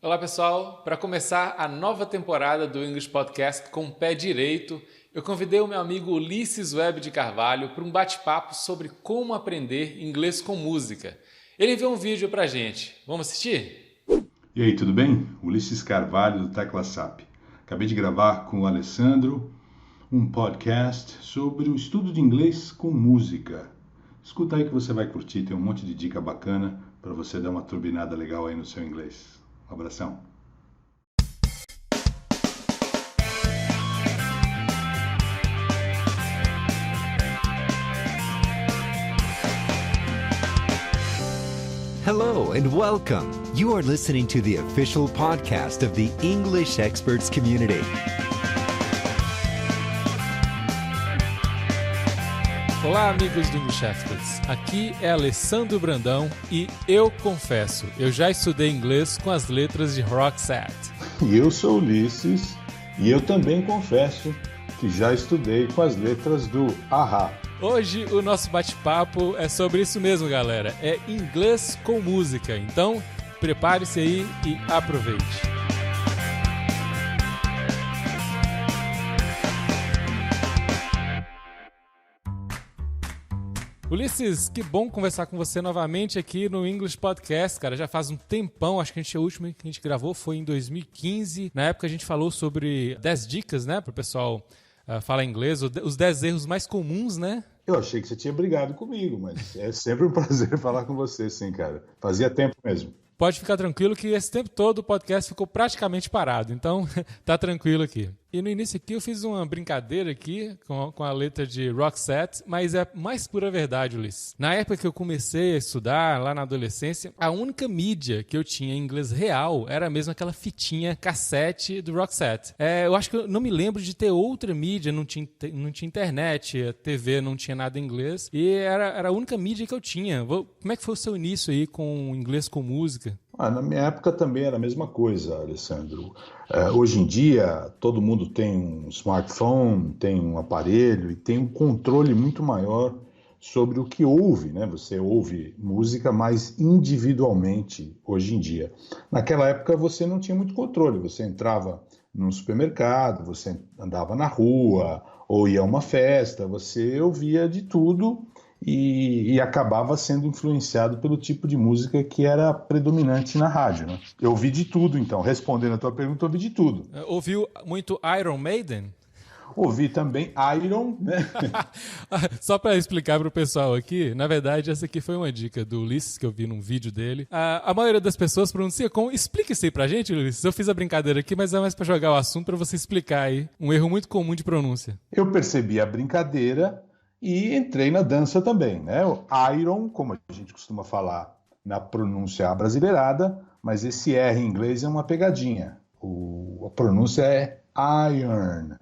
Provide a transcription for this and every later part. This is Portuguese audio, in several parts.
Olá pessoal, para começar a nova temporada do English Podcast com o pé direito, eu convidei o meu amigo Ulisses Webb de Carvalho para um bate-papo sobre como aprender inglês com música. Ele enviou um vídeo para a gente, vamos assistir? E aí, tudo bem? Ulisses Carvalho do Tecla SAP. Acabei de gravar com o Alessandro um podcast sobre o estudo de inglês com música. Escuta aí que você vai curtir, tem um monte de dica bacana para você dar uma turbinada legal aí no seu inglês. Um abração. Hello and welcome. You are listening to the official podcast of the English Experts Community. Olá amigos do English Experts, aqui é Alessandro Brandão e eu confesso, eu já estudei inglês com as letras de Roxette. E eu sou Ulisses e eu também confesso que já estudei com as letras do A-ha. Hoje o nosso bate-papo é sobre isso mesmo, galera. É inglês com música. Então, prepare-se aí e aproveite. Ulisses, que bom conversar com você novamente aqui no English Podcast, cara. Já faz um tempão, acho que a última que a gente gravou foi em 2015. Na época a gente falou sobre 10 dicas, né, para o pessoal falar inglês, os 10 erros mais comuns, né? Eu achei que você tinha brigado comigo, mas é sempre um prazer falar com você, sim, cara. Fazia tempo mesmo. Pode ficar tranquilo que esse tempo todo o podcast ficou praticamente parado, então tá tranquilo aqui. E no início aqui eu fiz uma brincadeira aqui com a letra de Roxette, mas é mais pura verdade, Ulisses. Na época que eu comecei a estudar, lá na adolescência, a única mídia que eu tinha em inglês real era mesmo aquela fitinha cassete do Roxette. Eu acho que eu não me lembro de ter outra mídia, não tinha internet, a TV não tinha nada em inglês, e era a única mídia que eu tinha. Como é que foi o seu início aí com inglês com música? Na minha época também era a mesma coisa, Alessandro. Hoje em dia, todo mundo tem um smartphone, tem um aparelho e tem um controle muito maior sobre o que ouve, né? Você ouve música mais individualmente hoje em dia. Naquela época você não tinha muito controle, você entrava num supermercado, você andava na rua ou ia a uma festa, você ouvia de tudo e acabava sendo influenciado pelo tipo de música que era predominante na rádio, né? Eu ouvi de tudo, então. Respondendo a tua pergunta, eu ouvi de tudo. Ouviu muito Iron Maiden? Ouvi também Iron, né? Só para explicar para o pessoal aqui, na verdade, essa aqui foi uma dica do Ulisses, que eu vi num vídeo dele. A maioria das pessoas pronuncia com... Explica isso aí pra gente, Ulisses. Eu fiz a brincadeira aqui, mas é mais para jogar o assunto, para você explicar aí. Um erro muito comum de pronúncia. Eu percebi a brincadeira e entrei na dança também, né? O Iron, como a gente costuma falar na pronúncia abrasileirada, mas esse R em inglês é uma pegadinha. A pronúncia é iron.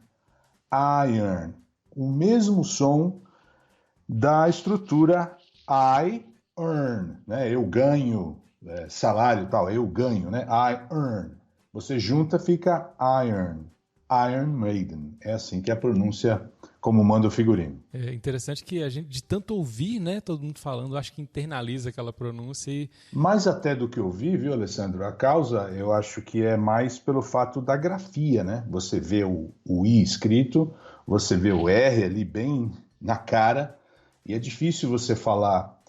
Iron. O mesmo som da estrutura I earn, né? Eu ganho, salário e tal, eu ganho, né? I earn. Você junta, fica iron. Iron Maiden. É assim que é a pronúncia como manda o figurino. É interessante que a gente, de tanto ouvir, né, todo mundo falando, acho que internaliza aquela pronúncia e... Mais até do que ouvir, viu, Alessandro? A causa, eu acho que é mais pelo fato da grafia, né? Você vê o I escrito, você vê o R ali bem na cara, e é difícil você falar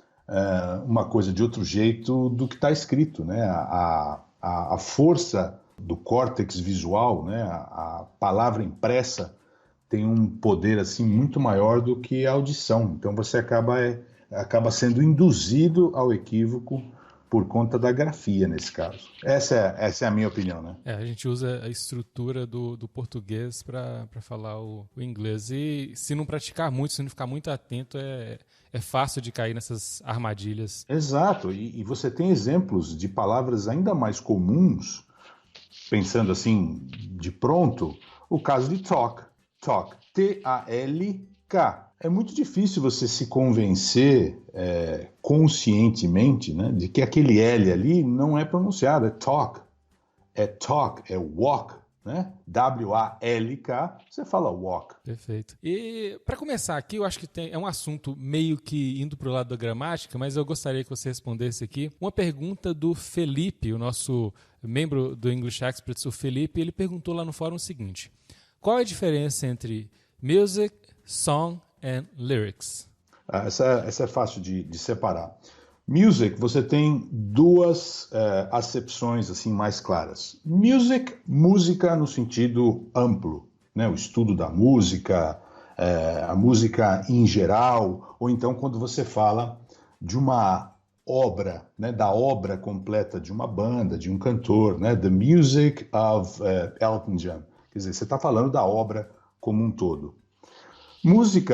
uma coisa de outro jeito do que está escrito, né? A força do córtex visual, né? A palavra impressa tem um poder assim muito maior do que a audição. Então você acaba sendo induzido ao equívoco por conta da grafia nesse caso. Essa é a minha opinião, né? A gente usa a estrutura do português para falar o inglês. E se não praticar muito, se não ficar muito atento, é fácil de cair nessas armadilhas. Exato. E você tem exemplos de palavras ainda mais comuns, pensando assim de pronto, o caso de talk. Talk, T-A-L-K. É muito difícil você se convencer conscientemente, né, de que aquele L ali não é pronunciado, é talk, é walk, né? W-A-L-K, você fala walk. Perfeito. E para começar aqui, eu acho que é um assunto meio que indo para o lado da gramática, mas eu gostaria que você respondesse aqui uma pergunta do Felipe, o nosso membro do English Experts, o Felipe. Ele perguntou lá no fórum o seguinte: qual é a diferença entre music, song and lyrics? Essa é fácil de separar. Music, você tem duas acepções assim mais claras. Music, música no sentido amplo, né? O estudo da música, a música em geral, ou então quando você fala de uma obra, né? Da obra completa de uma banda, de um cantor, né? The Music of Elton John. Quer dizer, você está falando da obra como um todo. Music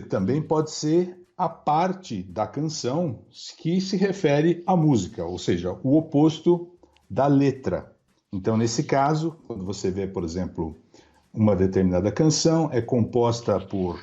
também pode ser a parte da canção que se refere à música, ou seja, o oposto da letra. Então, nesse caso, quando você vê, por exemplo, uma determinada canção é composta por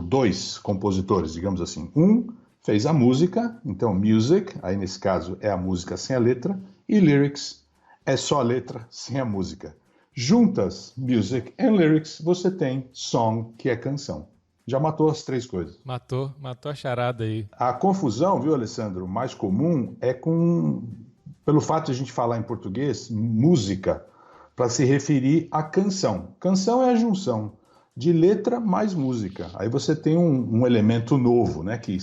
dois compositores, digamos assim. Um fez a música, então music, aí nesse caso é a música sem a letra, e lyrics é só a letra sem a música. Juntas, music and lyrics, você tem song, que é canção. Já matou as três coisas. Matou a charada aí. A confusão, viu, Alessandro, mais comum é pelo fato de a gente falar em português, música, para se referir à canção. Canção é a junção de letra mais música. Aí você tem um elemento novo, né, que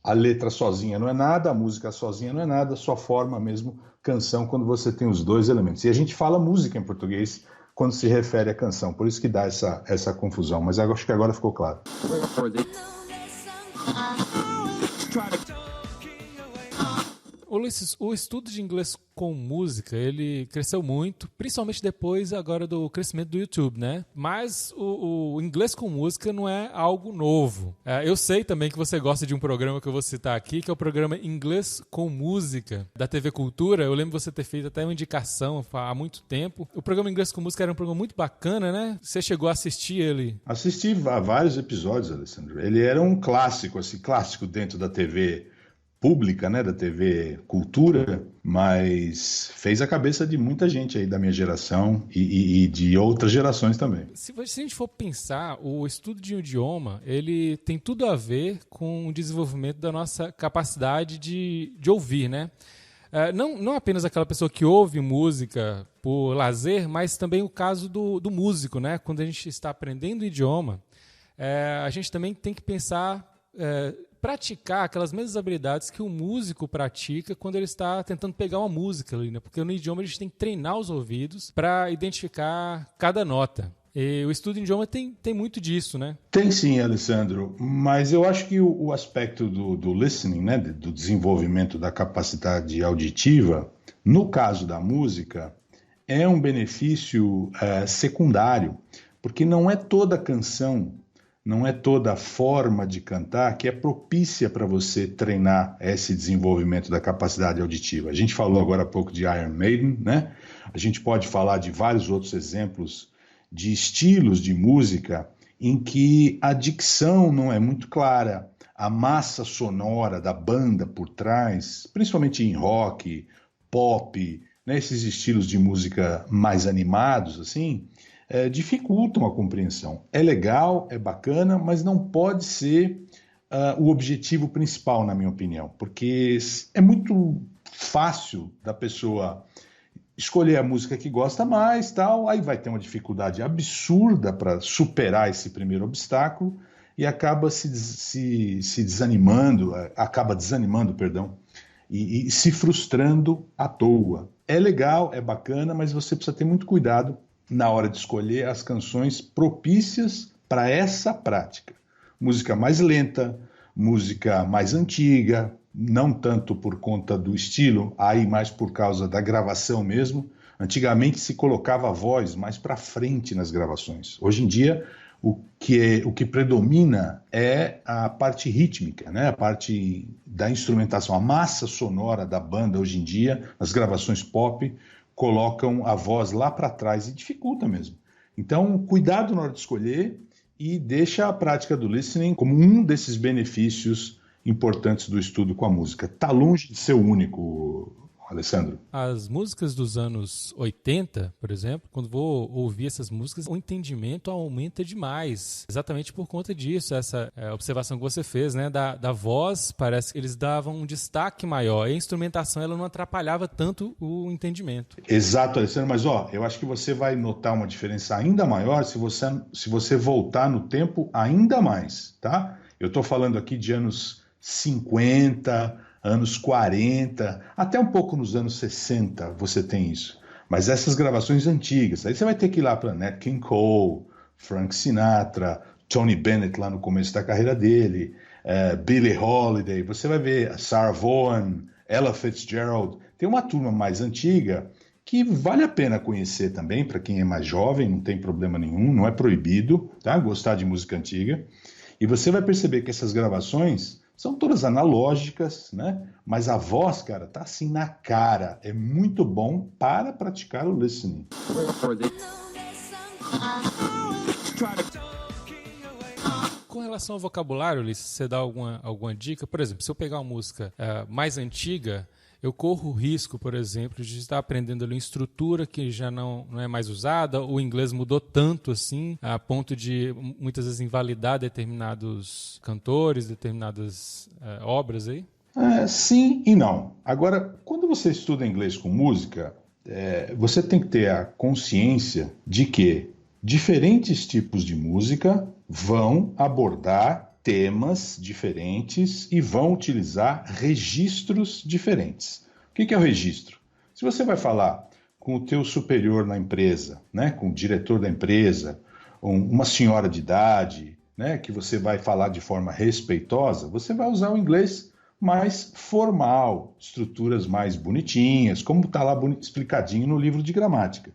a letra sozinha não é nada, a música sozinha não é nada, só forma mesmo canção quando você tem os dois elementos. E a gente fala música em português quando se refere à canção, por isso que dá essa confusão, mas eu acho que agora ficou claro. Ô Ulisses, o estudo de inglês com música, ele cresceu muito, principalmente depois agora do crescimento do YouTube, né? Mas o inglês com música não é algo novo. Eu sei também que você gosta de um programa que eu vou citar aqui, que é o programa Inglês com Música, da TV Cultura. Eu lembro você ter feito até uma indicação há muito tempo. O programa Inglês com Música era um programa muito bacana, né? Você chegou a assistir ele? Assisti a vários episódios, Alessandro. Ele era um clássico, assim, clássico dentro da TV pública, né, da TV Cultura, mas fez a cabeça de muita gente aí da minha geração e de outras gerações também. Se a gente for pensar, o estudo de um idioma, ele tem tudo a ver com o desenvolvimento da nossa capacidade de ouvir, né? Não apenas aquela pessoa que ouve música por lazer, mas também o caso do músico, né? Quando a gente está aprendendo o idioma, a gente também tem que pensar... praticar aquelas mesmas habilidades que o músico pratica quando ele está tentando pegar uma música ali, né? Porque no idioma a gente tem que treinar os ouvidos para identificar cada nota. E o estudo em idioma tem muito disso, né? Tem sim, Alessandro, mas eu acho que o aspecto do listening, né, do desenvolvimento da capacidade auditiva, no caso da música, é um benefício secundário, porque não é toda canção, não é toda a forma de cantar que é propícia para você treinar esse desenvolvimento da capacidade auditiva. A gente falou agora há pouco de Iron Maiden, né? A gente pode falar de vários outros exemplos de estilos de música em que a dicção não é muito clara, a massa sonora da banda por trás, principalmente em rock, pop, né? Esses estilos de música mais animados, assim, dificultam a compreensão. É legal, é bacana, mas não pode ser o objetivo principal, na minha opinião, porque é muito fácil da pessoa escolher a música que gosta mais, tal, aí vai ter uma dificuldade absurda para superar esse primeiro obstáculo e acaba desanimando, e se frustrando à toa. É legal, é bacana, mas você precisa ter muito cuidado na hora de escolher as canções propícias para essa prática. Música mais lenta, música mais antiga, não tanto por conta do estilo, aí mais por causa da gravação mesmo. Antigamente se colocava a voz mais para frente nas gravações. Hoje em dia, o que predomina é a parte rítmica, né? A parte da instrumentação, a massa sonora da banda hoje em dia, nas gravações pop, colocam a voz lá para trás e dificulta mesmo. Então, cuidado na hora de escolher e deixa a prática do listening como um desses benefícios importantes do estudo com a música. Está longe de ser o único, Alessandro? As músicas dos anos 80, por exemplo, quando vou ouvir essas músicas, o entendimento aumenta demais. Exatamente por conta disso, essa observação que você fez, né? Da voz, parece que eles davam um destaque maior. E a instrumentação, ela não atrapalhava tanto o entendimento. Exato, Alessandro, mas eu acho que você vai notar uma diferença ainda maior se você voltar no tempo ainda mais, tá? Eu estou falando aqui de anos 50, anos 40, até um pouco nos anos 60 você tem isso. Mas essas gravações antigas, aí você vai ter que ir lá para Nat King Cole, Frank Sinatra, Tony Bennett lá no começo da carreira dele, Billie Holiday, você vai ver Sarah Vaughan, Ella Fitzgerald. Tem uma turma mais antiga que vale a pena conhecer também, para quem é mais jovem, não tem problema nenhum, não é proibido, tá? Gostar de música antiga. E você vai perceber que essas gravações são todas analógicas, né? Mas a voz, cara, tá assim na cara. É muito bom para praticar o listening. Com relação ao vocabulário, Ulisses, você dá alguma dica? Por exemplo, se eu pegar uma música mais antiga, eu corro o risco, por exemplo, de estar aprendendo ali uma estrutura que já não é mais usada, o inglês mudou tanto assim, a ponto de muitas vezes invalidar determinados cantores, determinadas obras aí? Sim e não. Agora, quando você estuda inglês com música, você tem que ter a consciência de que diferentes tipos de música vão abordar temas diferentes e vão utilizar registros diferentes. O que é o registro? Se você vai falar com o teu superior na empresa, né, com o diretor da empresa, uma senhora de idade, né, que você vai falar de forma respeitosa, você vai usar o inglês mais formal, estruturas mais bonitinhas, como está lá explicadinho no livro de gramática.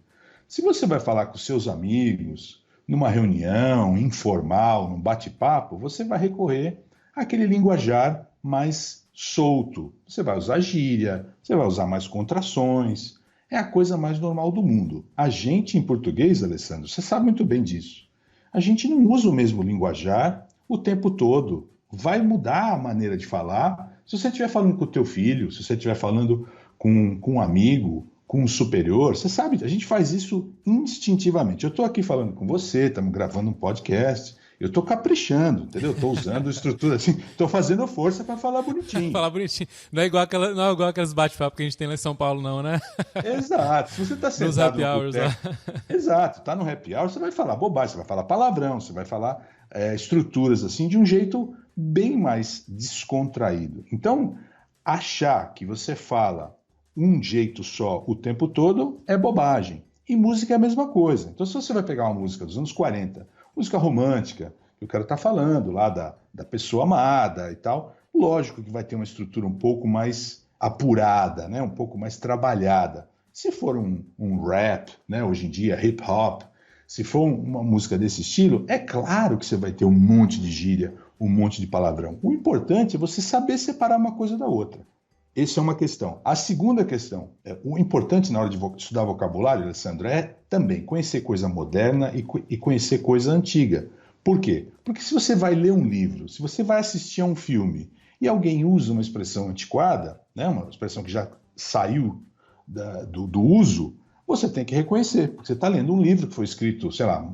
Se você vai falar com seus amigos, numa reunião informal, num bate-papo, você vai recorrer àquele linguajar mais solto. Você vai usar gíria, você vai usar mais contrações. É a coisa mais normal do mundo. A gente, em português, Alessandro, você sabe muito bem disso. A gente não usa o mesmo linguajar o tempo todo. Vai mudar a maneira de falar. Se você estiver falando com o teu filho, se você estiver falando com um amigo, com um superior, você sabe, a gente faz isso instintivamente. Eu estou aqui falando com você, estamos gravando um podcast, eu estou caprichando, entendeu? Estou usando estrutura assim, estou fazendo força para falar bonitinho. Falar bonitinho. Não é igual aqueles bate-papo que a gente tem lá em São Paulo, não, né? Exato. Se você está sentado no boteco, exato, está no happy hour, você vai falar bobagem, você vai falar palavrão, você vai falar estruturas assim de um jeito bem mais descontraído. Então, achar que você fala um jeito só o tempo todo é bobagem. E música é a mesma coisa. Então, se você vai pegar uma música dos anos 40, música romântica, que o cara está falando lá da pessoa amada e tal, lógico que vai ter uma estrutura um pouco mais apurada, né? Um pouco mais trabalhada. Se for um rap, né? Hoje em dia, hip hop, se for uma música desse estilo, é claro que você vai ter um monte de gíria, um monte de palavrão. O importante é você saber separar uma coisa da outra. Essa é uma questão. A segunda questão, o importante na hora de estudar vocabulário, Alessandro, é também conhecer coisa moderna e conhecer coisa antiga. Por quê? Porque se você vai ler um livro, se você vai assistir a um filme e alguém usa uma expressão antiquada, né, uma expressão que já saiu do uso, você tem que reconhecer, porque você está lendo um livro que foi escrito, sei lá,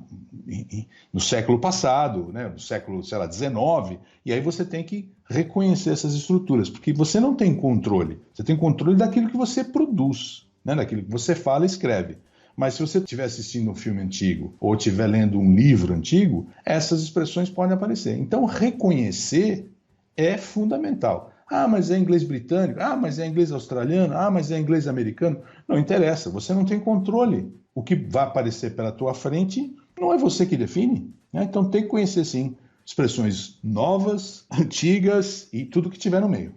no século passado, né, no século, sei lá, XIX, e aí você tem que reconhecer essas estruturas, porque você não tem controle, você tem controle daquilo que você produz, né, daquilo que você fala e escreve. Mas se você estiver assistindo um filme antigo ou estiver lendo um livro antigo, essas expressões podem aparecer. Então, reconhecer é fundamental. Ah, mas é inglês britânico. Ah, mas é inglês australiano. Ah, mas é inglês americano. Não interessa, você não tem controle. O que vai aparecer pela tua frente não é você que define, né? Então tem que conhecer, sim, expressões novas, antigas e tudo que tiver no meio.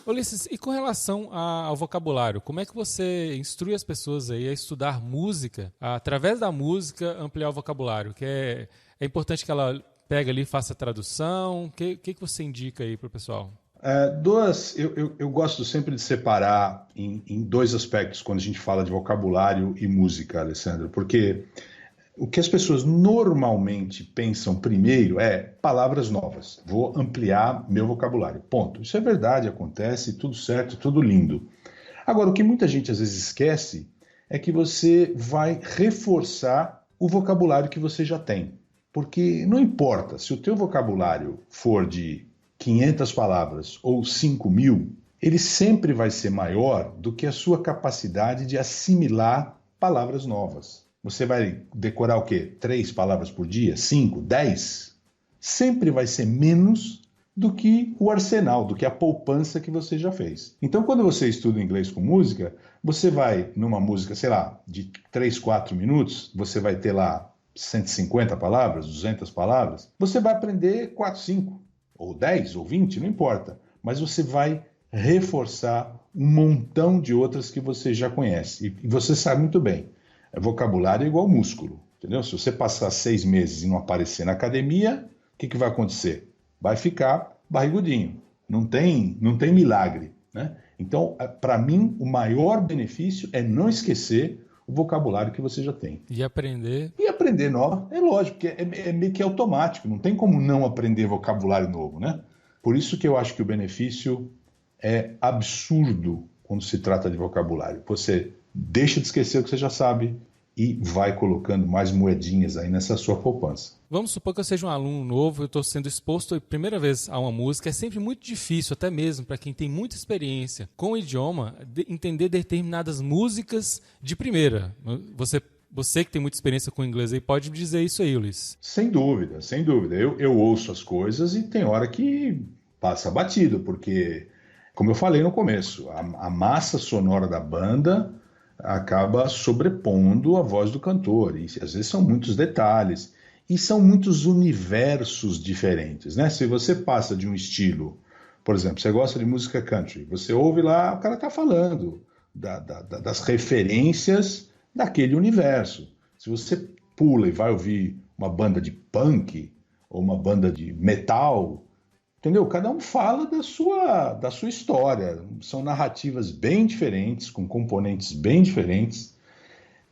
Ulisses, e com relação ao vocabulário, como é que você instrui as pessoas aí a estudar música, através da música ampliar o vocabulário? Que é importante que ela pegue ali e faça a tradução. O que você indica aí para o pessoal? Eu gosto sempre de separar em dois aspectos quando a gente fala de vocabulário e música, Alessandro, porque o que as pessoas normalmente pensam primeiro é palavras novas. Vou ampliar meu vocabulário. Ponto. Isso é verdade, acontece, tudo certo, tudo lindo. Agora, o que muita gente às vezes esquece é que você vai reforçar o vocabulário que você já tem. Porque não importa, se o teu vocabulário for de 500 palavras ou 5.000, ele sempre vai ser maior do que a sua capacidade de assimilar palavras novas. Você vai decorar o quê? 3 palavras por dia? 5? 10? Sempre vai ser menos do que o arsenal, do que a poupança que você já fez. Então, quando você estuda inglês com música, você vai numa música, sei lá, de 3, 4 minutos, você vai ter lá 150 palavras, 200 palavras, você vai aprender 4, 5, ou 10, ou 20, não importa. Mas você vai reforçar um montão de outras que você já conhece. E você sabe muito bem, vocabulário é igual músculo, entendeu? Se você passar 6 meses e não aparecer na academia, o que vai acontecer? Vai ficar barrigudinho. Não tem milagre, né? Então, para mim, o maior benefício é não esquecer o vocabulário que você já tem. E aprender. E aprender novo, é lógico, porque é meio que automático, não tem como não aprender vocabulário novo, né? Por isso que eu acho que o benefício é absurdo quando se trata de vocabulário. Você deixa de esquecer o que você já sabe e vai colocando mais moedinhas aí nessa sua poupança. Vamos supor que eu seja um aluno novo, eu estou sendo exposto a primeira vez a uma música. É sempre muito difícil, até mesmo para quem tem muita experiência com o idioma, entender determinadas músicas de primeira. Você que tem muita experiência com o inglês aí, pode dizer isso aí, Luiz. Sem dúvida, sem dúvida. Eu ouço as coisas e tem hora que passa batido, porque, como eu falei no começo, a massa sonora da banda acaba sobrepondo a voz do cantor. E às vezes são muitos detalhes. E são muitos universos diferentes, né? Se você passa de um estilo, por exemplo, você gosta de música country, você ouve lá, o cara está falando das referências daquele universo. Se você pula e vai ouvir uma banda de punk ou uma banda de metal, entendeu? Cada um fala da sua história. São narrativas bem diferentes, com componentes bem diferentes.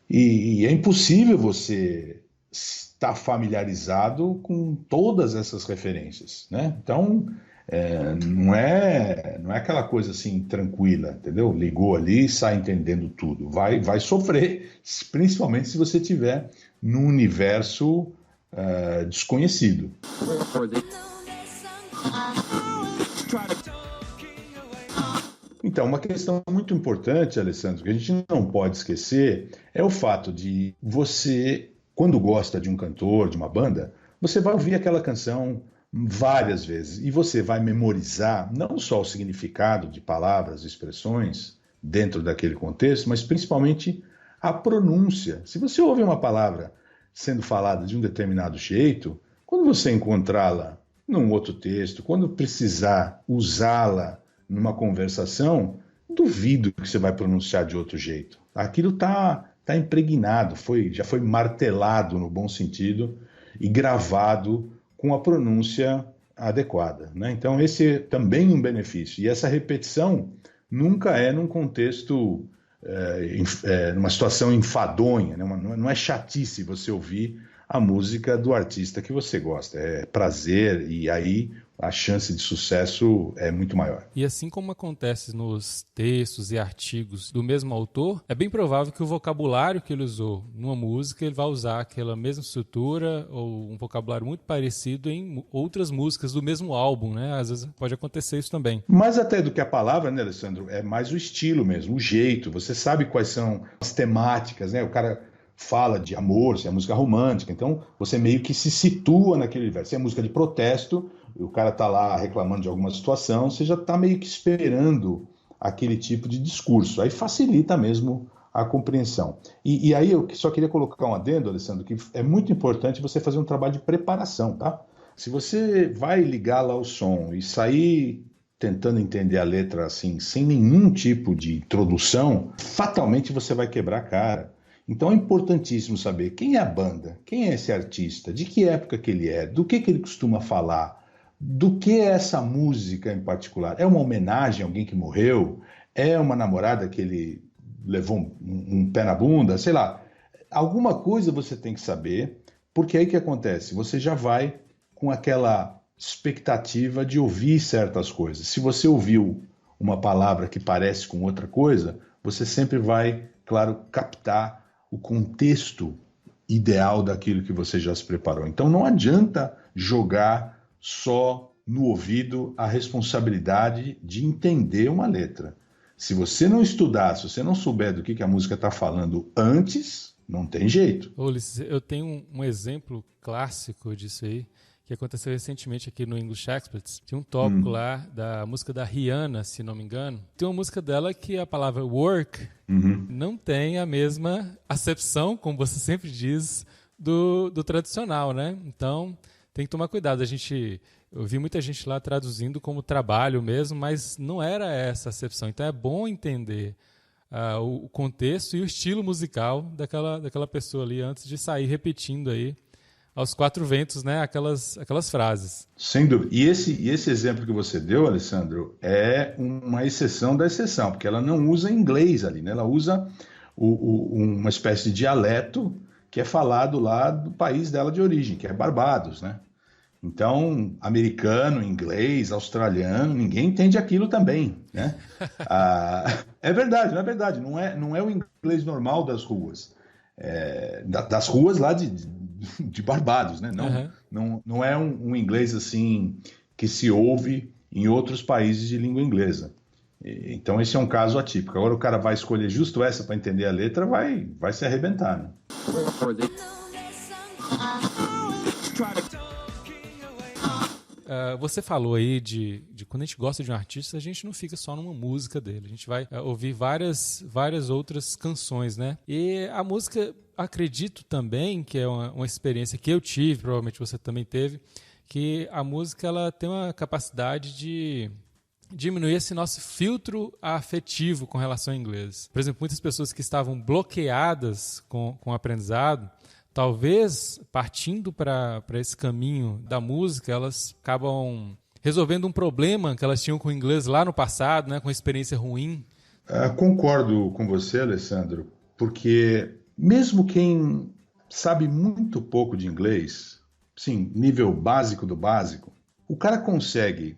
E é impossível você estar familiarizado com todas essas referências, né? Então, não é aquela coisa assim tranquila, entendeu? Ligou ali e sai entendendo tudo. Vai sofrer, principalmente se você estiver num universo desconhecido. Então, uma questão muito importante, Alessandro, que a gente não pode esquecer, é o fato de você, quando gosta de um cantor, de uma banda, você vai ouvir aquela canção várias vezes e você vai memorizar não só o significado de palavras, expressões dentro daquele contexto, mas principalmente a pronúncia. Se você ouve uma palavra sendo falada de um determinado jeito, quando você encontrá-la num outro texto, quando precisar usá-la numa conversação, duvido que você vai pronunciar de outro jeito. Aquilo está impregnado, já foi martelado no bom sentido e gravado com a pronúncia adequada, né? Então esse é também um benefício. E essa repetição nunca é num contexto, numa situação enfadonha, né? Não é chatice você ouvir a música do artista que você gosta. É prazer e aí a chance de sucesso é muito maior. E assim como acontece nos textos e artigos do mesmo autor, é bem provável que o vocabulário que ele usou numa música, ele vai usar aquela mesma estrutura ou um vocabulário muito parecido em outras músicas do mesmo álbum, né? Às vezes pode acontecer isso também. Mais até do que a palavra, né, Alessandro? É mais o estilo mesmo, o jeito. Você sabe quais são as temáticas, né? O cara fala de amor, se é música romântica, então você meio que se situa naquele universo. Se é música de protesto, o cara tá lá reclamando de alguma situação, você já tá meio que esperando aquele tipo de discurso. Aí facilita mesmo a compreensão. E aí eu só queria colocar um adendo, Alessandro, que é muito importante você fazer um trabalho de preparação, tá? Se você vai ligar lá o som e sair tentando entender a letra assim, sem nenhum tipo de introdução, fatalmente você vai quebrar a cara. Então é importantíssimo saber quem é a banda, quem é esse artista, de que época que ele é, do que ele costuma falar, do que é essa música em particular. É uma homenagem a alguém que morreu? É uma namorada que ele levou um pé na bunda? Sei lá. alguma coisa você tem que saber, porque aí o que acontece? Você já vai com aquela expectativa de ouvir certas coisas. Se você ouviu uma palavra que parece com outra coisa, você sempre vai, claro, captar o contexto ideal daquilo que você já se preparou. Então não adianta jogar só no ouvido a responsabilidade de entender uma letra. Se você não estudar, se você não souber do que a música está falando antes, não tem jeito. Ulisses, eu tenho um exemplo clássico disso aí, que aconteceu recentemente aqui no English Experts. Tinha um tópico lá da música da Rihanna, se não me engano. Tem uma música dela que a palavra work não tem a mesma acepção, como você sempre diz, do tradicional, né? Então, tem que tomar cuidado. Eu vi muita gente lá traduzindo como trabalho mesmo, mas não era essa a acepção. Então, é bom entender o contexto e o estilo musical daquela pessoa ali antes de sair repetindo aí aos quatro ventos, né, aquelas frases. Sem dúvida. E esse exemplo que você deu, Alessandro, é uma exceção da exceção, porque ela não usa inglês ali, né? Ela usa uma espécie de dialeto que é falado lá do país dela de origem, que é Barbados, né? Então, americano, inglês, australiano, ninguém entende aquilo também, né? É verdade, não é verdade. Não é o inglês normal das ruas. Das ruas lá de Barbados, né? Não é um inglês assim que se ouve em outros países de língua inglesa. Então esse é um caso atípico. Agora o cara vai escolher justo essa para entender a letra, vai se arrebentar, né? Você falou aí de quando a gente gosta de um artista, a gente não fica só numa música dele. A gente vai ouvir várias outras canções, né? E a música, acredito também que é uma experiência que eu tive, provavelmente você também teve, que a música ela tem uma capacidade de diminuir esse nosso filtro afetivo com relação ao inglês. Por exemplo, muitas pessoas que estavam bloqueadas com o aprendizado, talvez, partindo para esse caminho da música, elas acabam resolvendo um problema que elas tinham com o inglês lá no passado, né, com uma experiência ruim. Concordo com você, Alessandro, porque mesmo quem sabe muito pouco de inglês, sim, nível básico do básico, o cara consegue,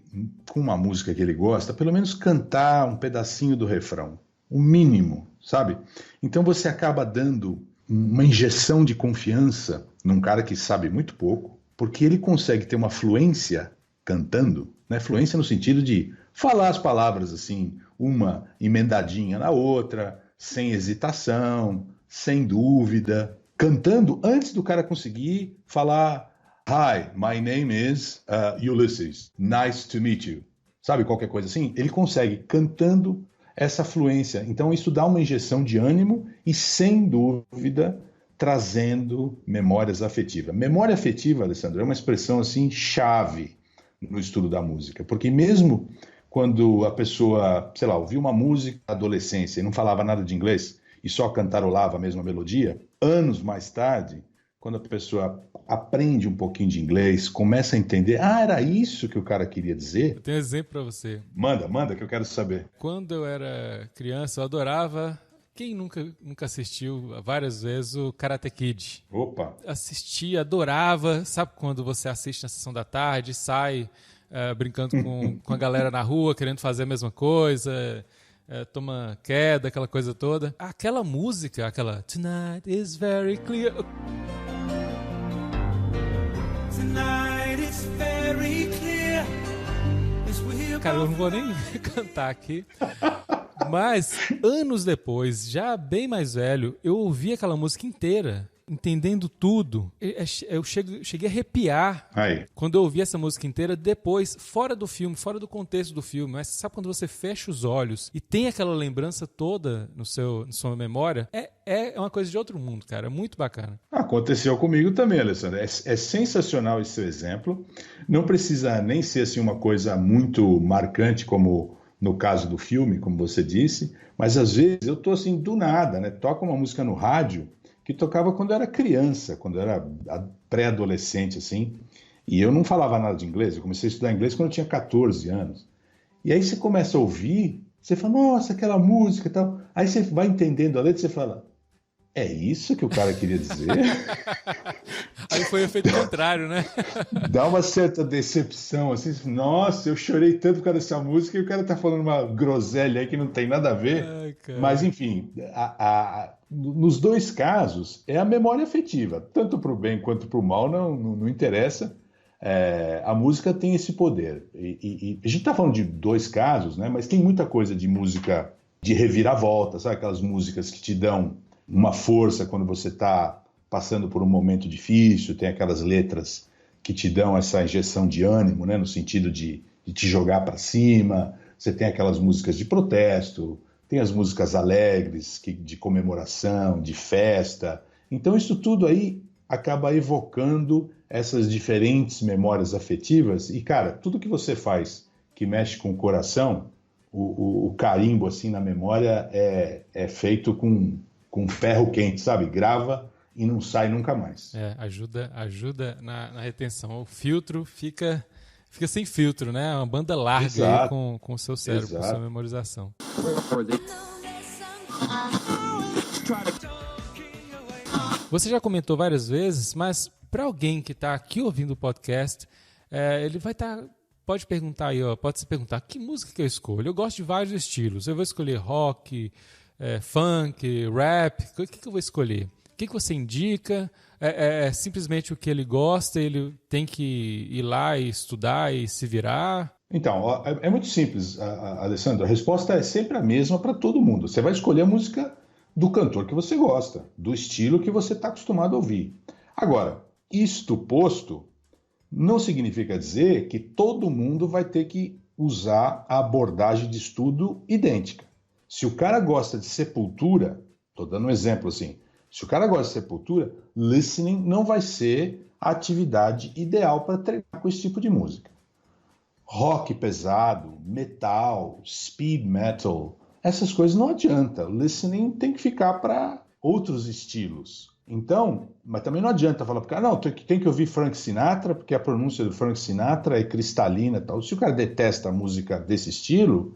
com uma música que ele gosta, pelo menos cantar um pedacinho do refrão, o mínimo, sabe? Então você acaba dando uma injeção de confiança num cara que sabe muito pouco, porque ele consegue ter uma fluência cantando, né? Fluência no sentido de falar as palavras assim, uma emendadinha na outra, sem hesitação, sem dúvida, cantando antes do cara conseguir falar Hi, my name is Ulysses, nice to meet you. Sabe, qualquer coisa assim? Ele consegue cantando essa fluência. Então isso dá uma injeção de ânimo e, sem dúvida, trazendo memórias afetivas. Memória afetiva, Alessandro, é uma expressão assim chave no estudo da música, porque mesmo quando a pessoa, sei lá, ouvia uma música na adolescência e não falava nada de inglês e só cantarolava a mesma melodia, anos mais tarde, quando a pessoa aprende um pouquinho de inglês, começa a entender, era isso que o cara queria dizer. Eu tenho um exemplo para você. Manda, que eu quero saber. Quando eu era criança, eu adorava... Quem nunca assistiu várias vezes o Karate Kid? Opa! Assistia, adorava. Sabe quando você assiste na sessão da tarde, sai brincando com a galera na rua, querendo fazer a mesma coisa... toma queda, aquela coisa toda. Aquela música, aquela Tonight is very clear. Tonight is very clear. Cara, eu não vou nem cantar aqui. Mas, anos depois, já bem mais velho, eu ouvi aquela música inteira, entendendo tudo. Eu cheguei a arrepiar quando eu ouvi essa música inteira depois, fora do filme, fora do contexto do filme. Mas sabe quando você fecha os olhos e tem aquela lembrança toda na sua memória? É uma coisa de outro mundo, cara. É muito bacana. Aconteceu comigo também, Alessandro. É sensacional esse seu exemplo. Não precisa nem ser assim, uma coisa muito marcante como no caso do filme, como você disse. Mas às vezes eu tô assim do nada, né? Toca uma música no rádio que tocava quando eu era criança, quando eu era pré-adolescente, assim, e eu não falava nada de inglês, eu comecei a estudar inglês quando eu tinha 14 anos. E aí você começa a ouvir, você fala, nossa, aquela música e tal. Aí você vai entendendo a letra e você fala, É isso que o cara queria dizer? Aí foi o efeito contrário, né? Dá uma certa decepção, assim, nossa, eu chorei tanto por causa dessa música e o cara tá falando uma groselha aí que não tem nada a ver. Ai, cara. Mas, enfim, nos dois casos, é a memória afetiva, tanto para o bem quanto para o mal, não interessa. A música tem esse poder. E a gente está falando de dois casos, né? Mas tem muita coisa de música de reviravolta, sabe? Aquelas músicas que te dão uma força quando você está passando por um momento difícil, tem aquelas letras que te dão essa injeção de ânimo, né? No sentido de te jogar para cima. Você tem aquelas músicas de protesto, tem as músicas alegres, de comemoração, de festa. Então isso tudo aí acaba evocando essas diferentes memórias afetivas. E, cara, tudo que você faz que mexe com o coração, o carimbo assim na memória é feito com ferro quente, sabe? Grava e não sai nunca mais. Ajuda na retenção. O filtro fica sem filtro, né? Uma banda larga aí com o seu cérebro, com a sua memorização. Você já comentou várias vezes, mas para alguém que está aqui ouvindo o podcast, ele vai estar... Pode perguntar aí, pode se perguntar, que música que eu escolho? Eu gosto de vários estilos. Eu vou escolher rock, funk, rap. O que eu vou escolher? O que você indica? É simplesmente o que ele gosta, ele tem que ir lá e estudar e se virar? Então, é muito simples, Alessandro. A resposta é sempre a mesma para todo mundo. Você vai escolher a música do cantor que você gosta, do estilo que você está acostumado a ouvir. Agora, isto posto, não significa dizer que todo mundo vai ter que usar a abordagem de estudo idêntica. Se o cara gosta de Sepultura, estou dando um exemplo assim, se o cara gosta de Sepultura, listening não vai ser a atividade ideal para treinar com esse tipo de música. Rock pesado, metal, speed metal, essas coisas não adianta. O listening tem que ficar para outros estilos. Então, mas também não adianta falar para o cara, não, tem que ouvir Frank Sinatra, porque a pronúncia do Frank Sinatra é cristalina e tal. Se o cara detesta a música desse estilo,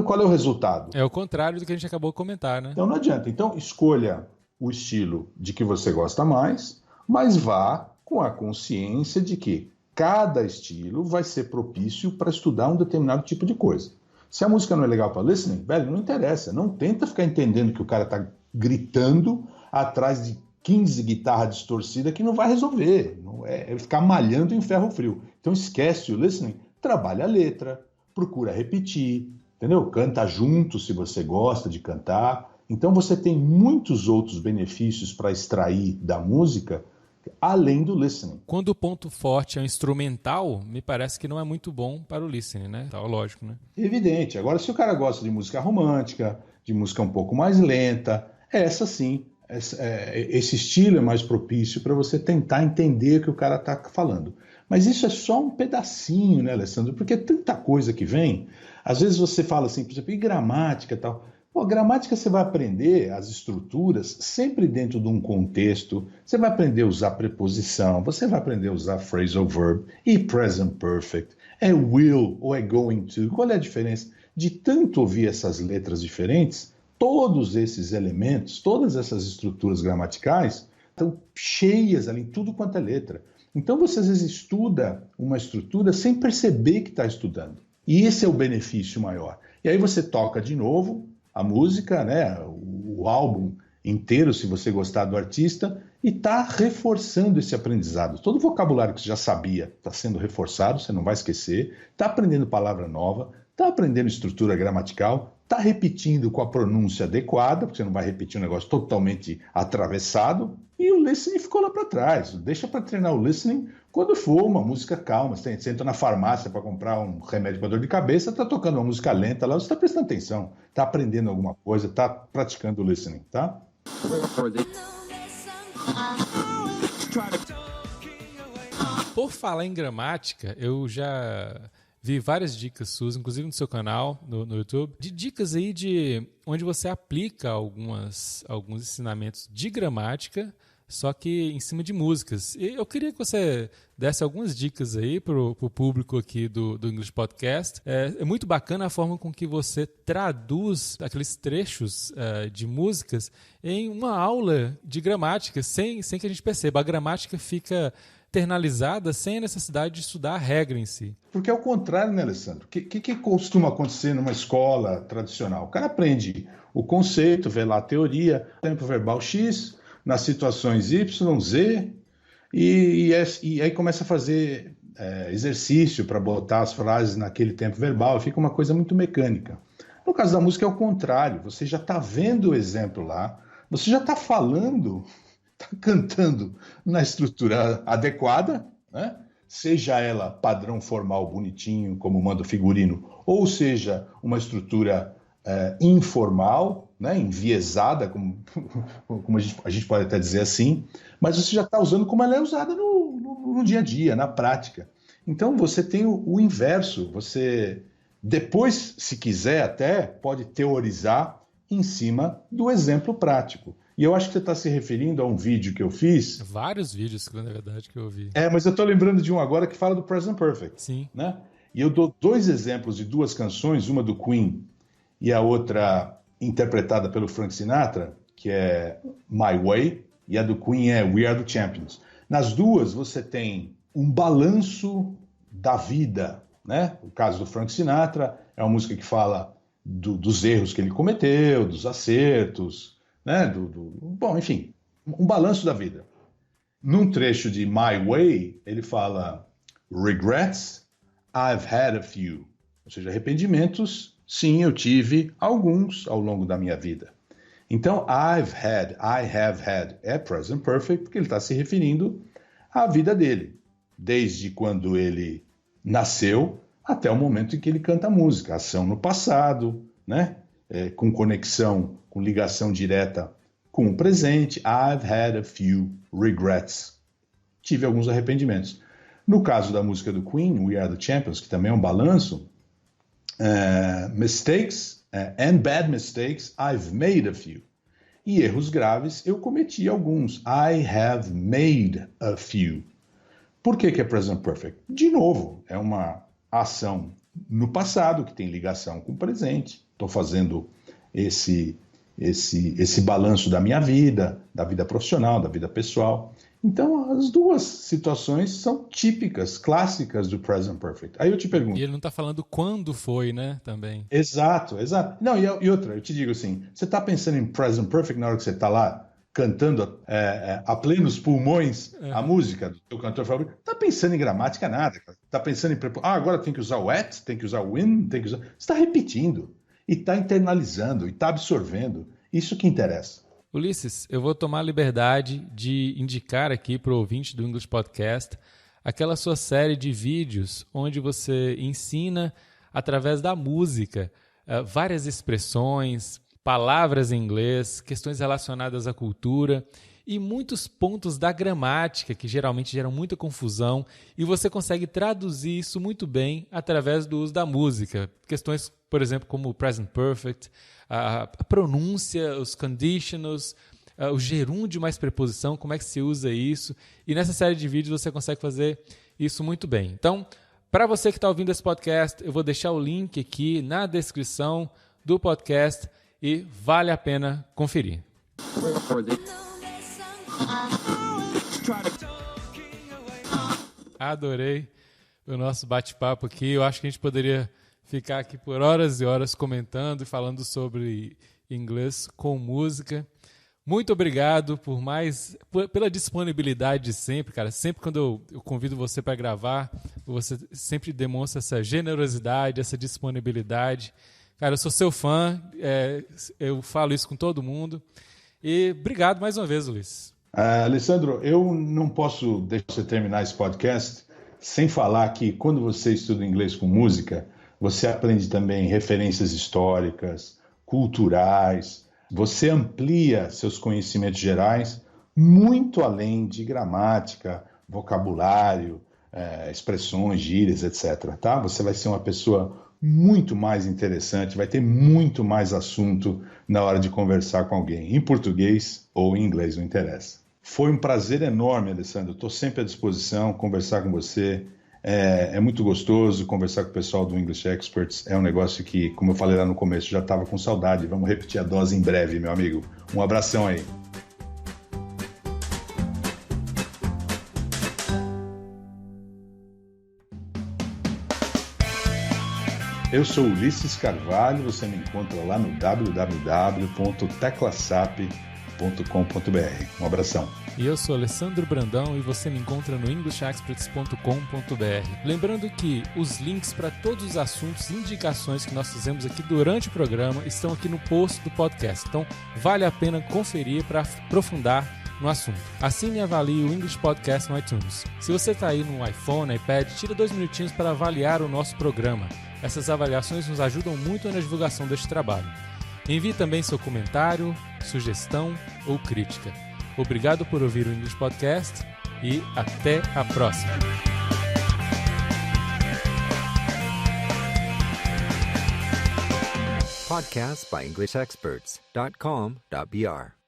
qual é o resultado? É o contrário do que a gente acabou de comentar, né? Então não adianta. Então escolha o estilo de que você gosta mais, mas vá com a consciência de que cada estilo vai ser propício para estudar um determinado tipo de coisa. Se a música não é legal para listening, velho, não interessa. Não tenta ficar entendendo que o cara está gritando atrás de 15 guitarras distorcidas que não vai resolver. Não é ficar malhando em ferro frio. Então esquece o listening, trabalha a letra, procura repetir, entendeu? Canta junto se você gosta de cantar. Então você tem muitos outros benefícios para extrair da música além do listening. Quando o ponto forte é o instrumental, me parece que não é muito bom para o listening, né? Tá, lógico, né? Evidente. Agora, se o cara gosta de música romântica, de música um pouco mais lenta, essa sim, esse estilo é mais propício para você tentar entender o que o cara está falando. Mas isso é só um pedacinho, né, Alessandro? Porque é tanta coisa que vem. Às vezes você fala assim, por exemplo, e gramática e tal. Pô, gramática você vai aprender as estruturas sempre dentro de um contexto. Você vai aprender a usar preposição, você vai aprender a usar phrasal verb e present perfect. É will ou é going to? Qual é a diferença? De tanto ouvir essas letras diferentes, todos esses elementos, todas essas estruturas gramaticais estão cheias ali em tudo quanto é letra. Então você às vezes estuda uma estrutura sem perceber que está estudando. E esse é o benefício maior. E aí você toca de novo a música, né, o álbum inteiro, se você gostar do artista, e está reforçando esse aprendizado. Todo o vocabulário que você já sabia está sendo reforçado, você não vai esquecer, está aprendendo palavra nova, está aprendendo estrutura gramatical, está repetindo com a pronúncia adequada, porque você não vai repetir um negócio totalmente atravessado, e o listening ficou lá para trás. Deixa para treinar o listening quando for uma música calma. Você entra na farmácia para comprar um remédio para dor de cabeça, está tocando uma música lenta lá, você está prestando atenção, está aprendendo alguma coisa, está praticando o listening, tá? Por falar em gramática, eu já vi várias dicas suas, inclusive no seu canal, no YouTube, de dicas aí de onde você aplica alguns ensinamentos de gramática só que em cima de músicas. E eu queria que você desse algumas dicas aí para o público aqui do English Podcast. É muito bacana a forma com que você traduz aqueles trechos de músicas em uma aula de gramática, sem que a gente perceba. A gramática fica internalizada sem a necessidade de estudar a regra em si. Porque é o contrário, né, Alessandro? O que costuma acontecer numa escola tradicional? O cara aprende o conceito, vê lá a teoria, tempo verbal X, nas situações Y, Z, e aí começa a fazer exercício para botar as frases naquele tempo verbal, fica uma coisa muito mecânica. No caso da música é o contrário, você já está vendo o exemplo lá, você já está falando, está cantando na estrutura adequada, né? Seja ela padrão formal bonitinho, como manda o figurino, ou seja uma estrutura informal, né, enviesada, como a gente pode até dizer assim, mas você já está usando como ela é usada no dia a dia, na prática. Então você tem o inverso, você depois, se quiser até, pode teorizar em cima do exemplo prático. E eu acho que você está se referindo a um vídeo que eu fiz. Vários vídeos, na verdade, que eu vi. Mas eu estou lembrando de um agora que fala do Present Perfect. Sim. Né? E eu dou 2 exemplos de 2 canções, uma do Queen e a outra interpretada pelo Frank Sinatra, que é My Way, e a do Queen é We Are the Champions. Nas duas você tem um balanço da vida, né? O caso do Frank Sinatra é uma música que fala dos erros que ele cometeu, dos acertos, né? Bom, enfim, um balanço da vida. Num trecho de My Way, ele fala Regrets, I've had a few. Ou seja, arrependimentos, sim, eu tive alguns ao longo da minha vida. Então, I have had é present perfect, porque ele está se referindo à vida dele, desde quando ele nasceu até o momento em que ele canta a música, ação no passado, né? Com conexão, com ligação direta com o presente. I've had a few regrets. Tive alguns arrependimentos. No caso da música do Queen, We Are the Champions, que também é um balanço, mistakes and bad mistakes, I've made a few. E erros graves, eu cometi alguns. I have made a few. Por que é present perfect? De novo, é uma ação no passado que tem ligação com o presente. Estou fazendo esse balanço da minha vida, da vida profissional, da vida pessoal. Então, as duas situações são típicas, clássicas do present perfect. Aí eu te pergunto... E ele não está falando quando foi, né, também. Exato. Não, e outra, eu te digo assim, você está pensando em present perfect na hora que você está lá cantando a plenos pulmões a música do seu cantor favorito? Está pensando em gramática nada, cara. Está pensando em... agora tem que usar o at, tem que usar o in, tem que usar... Você está repetindo, e está internalizando, e está absorvendo. Isso que interessa. Ulisses, eu vou tomar a liberdade de indicar aqui para o ouvinte do English Podcast aquela sua série de vídeos onde você ensina, através da música, várias expressões, palavras em inglês, questões relacionadas à cultura e muitos pontos da gramática que geralmente geram muita confusão, e você consegue traduzir isso muito bem através do uso da música. Questões, por exemplo, como o present perfect, a pronúncia, os conditionals, o gerúndio mais preposição, como é que se usa isso. E nessa série de vídeos você consegue fazer isso muito bem. Então, para você que está ouvindo esse podcast, eu vou deixar o link aqui na descrição do podcast e vale a pena conferir. Adorei o nosso bate-papo aqui. Eu acho que a gente poderia ficar aqui por horas e horas comentando e falando sobre inglês com música. Muito obrigado pela disponibilidade de sempre, cara. Sempre quando eu convido você para gravar, você sempre demonstra essa generosidade, essa disponibilidade. Cara, eu sou seu fã, eu falo isso com todo mundo. E obrigado mais uma vez, Luiz. Alessandro, eu não posso deixar você terminar esse podcast sem falar que quando você estuda inglês com música, você aprende também referências históricas, culturais, você amplia seus conhecimentos gerais muito além de gramática, vocabulário, expressões, gírias, etc. Tá? Você vai ser uma pessoa muito mais interessante, vai ter muito mais assunto na hora de conversar com alguém, em português ou em inglês, não interessa. Foi um prazer enorme, Alessandro. Estou sempre à disposição, conversar com você. É muito gostoso conversar com o pessoal do English Experts. É um negócio que, como eu falei lá no começo, já estava com saudade. Vamos repetir a dose em breve, meu amigo. Um abração aí. Eu sou Ulisses Carvalho, você me encontra lá no www.teclasap.com.br. Um abração. E eu sou Alessandro Brandão e você me encontra no englishexperts.com.br. Lembrando que os links para todos os assuntos e indicações que nós fizemos aqui durante o programa estão aqui no post do podcast. Então, vale a pena conferir para aprofundar no assunto. Assine e avalie o English Podcast no iTunes. Se você está aí no iPhone, iPad, tira 2 minutinhos para avaliar o nosso programa. Essas avaliações nos ajudam muito na divulgação deste trabalho. Envie também seu comentário, sugestão ou crítica. Obrigado por ouvir o English Podcast e até a próxima. Podcast by EnglishExperts.com.br